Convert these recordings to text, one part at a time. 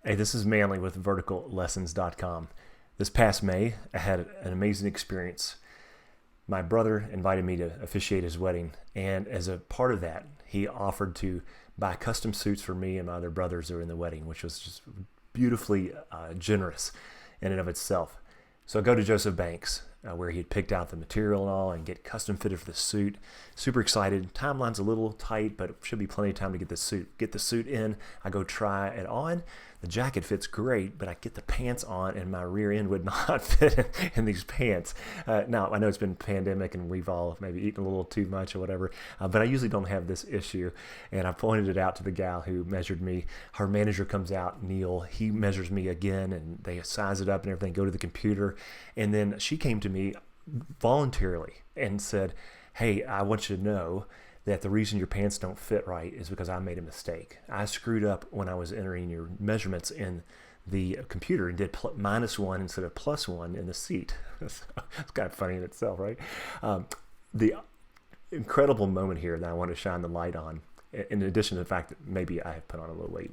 Hey, this is Manley with VerticalLessons.com. This past May, I had an amazing experience. My brother invited me to officiate his wedding, and as a part of that, he offered to buy custom suits for me and my other brothers who were in the wedding, which was just beautifully generous in and of itself. So I go to Joseph Banks, where he had picked out the material and all, and get custom fitted for the suit. Super excited. Timeline's a little tight, but it should be plenty of time to get the suit in. I go try it on. The jacket fits great, but I get the pants on, and my rear end would not fit in these pants. Now, I know it's been pandemic, and we've all maybe eaten a little too much or whatever, but I usually don't have this issue. And I pointed it out to the gal who measured me. Her manager comes out, Neil. He measures me again, and they size it up and everything, go to the computer. And then she came to me voluntarily and said, "Hey, I want you to know that the reason your pants don't fit right is because I made a mistake. I screwed up when I was entering your measurements in the computer and did -1 instead of +1 in the seat." It's kind of funny in itself, right? The incredible moment here that I want to shine the light on, in addition to the fact that maybe I have put on a little weight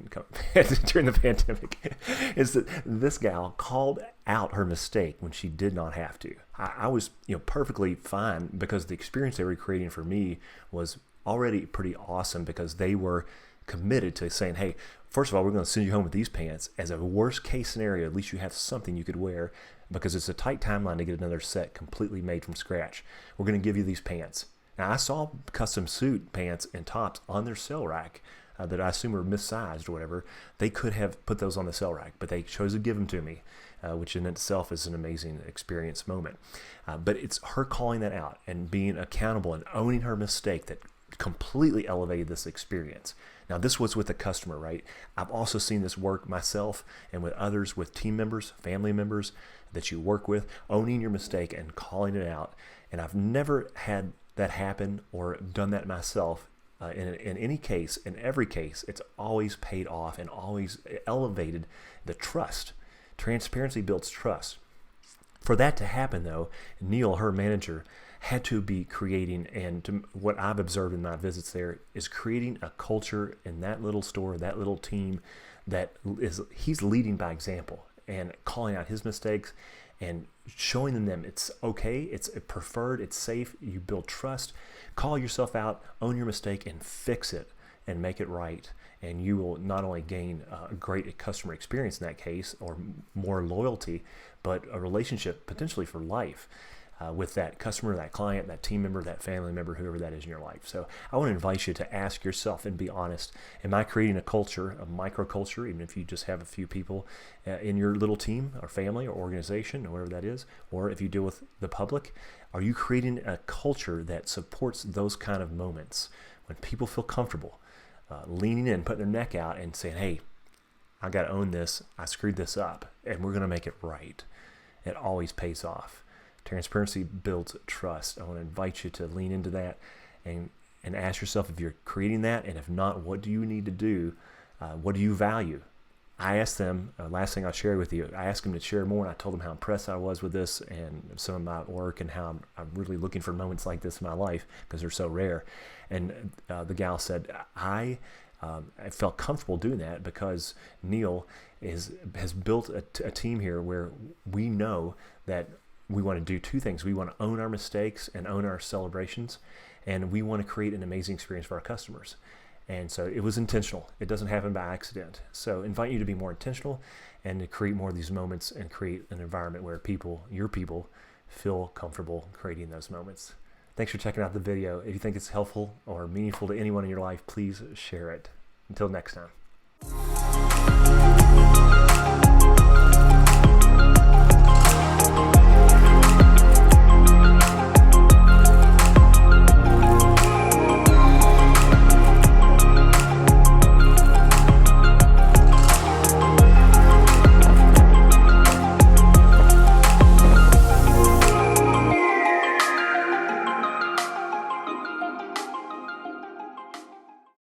during the pandemic, is that this gal called out her mistake when she did not have to. I was, perfectly fine because the experience they were creating for me was already pretty awesome, because they were committed to saying, "Hey, first of all, we're going to send you home with these pants. As a worst case scenario, at least you have something you could wear, because it's a tight timeline to get another set completely made from scratch. We're going to give you these pants." Now, I saw custom suit pants and tops on their sale rack that I assume were missized or whatever. They could have put those on the sale rack, but they chose to give them to me, which in itself is an amazing experience moment. But it's her calling that out and being accountable and owning her mistake that completely elevated this experience. Now, this was with a customer, right? I've also seen this work myself and with others, with team members, family members that you work with, owning your mistake and calling it out. And I've never had that happen or done that myself. In any case, in every case, it's always paid off and always elevated the trust. Transparency builds trust. For that to happen, though, Neil, her manager, had to be creating, and what I've observed in my visits there, is creating a culture in that little store, that little team, he's leading by example and calling out his mistakes and showing them it's okay, it's preferred, it's safe. You build trust. Call yourself out, own your mistake, and fix it and make it right. And you will not only gain a great customer experience in that case, or more loyalty, but a relationship potentially for life with that customer, that client, that team member, that family member, whoever that is in your life. So I want to invite you to ask yourself and be honest. Am I creating a culture, a microculture, even if you just have a few people in your little team or family or organization or whatever that is, or if you deal with the public, are you creating a culture that supports those kind of moments when people feel comfortable leaning in, putting their neck out and saying, "Hey, I got to own this. I screwed this up and we're going to make it right." It always pays off. Transparency builds trust. I want to invite you to lean into that and ask yourself if you're creating that, and if not, what do you need to do? What do you value? I asked them, last thing I'll share with you, I asked them to share more, and I told them how impressed I was with this and some of my work, and how I'm really looking for moments like this in my life because they're so rare. And the gal said, I felt comfortable doing that because Neil has built a team here where we know that we want to do two things. We want to own our mistakes and own our celebrations, and we want to create an amazing experience for our customers. And so it was intentional. It doesn't happen by accident. So I invite you to be more intentional and to create more of these moments and create an environment where your people feel comfortable creating those moments. Thanks for checking out the video. If you think it's helpful or meaningful to anyone in your life, please share it. Until next time.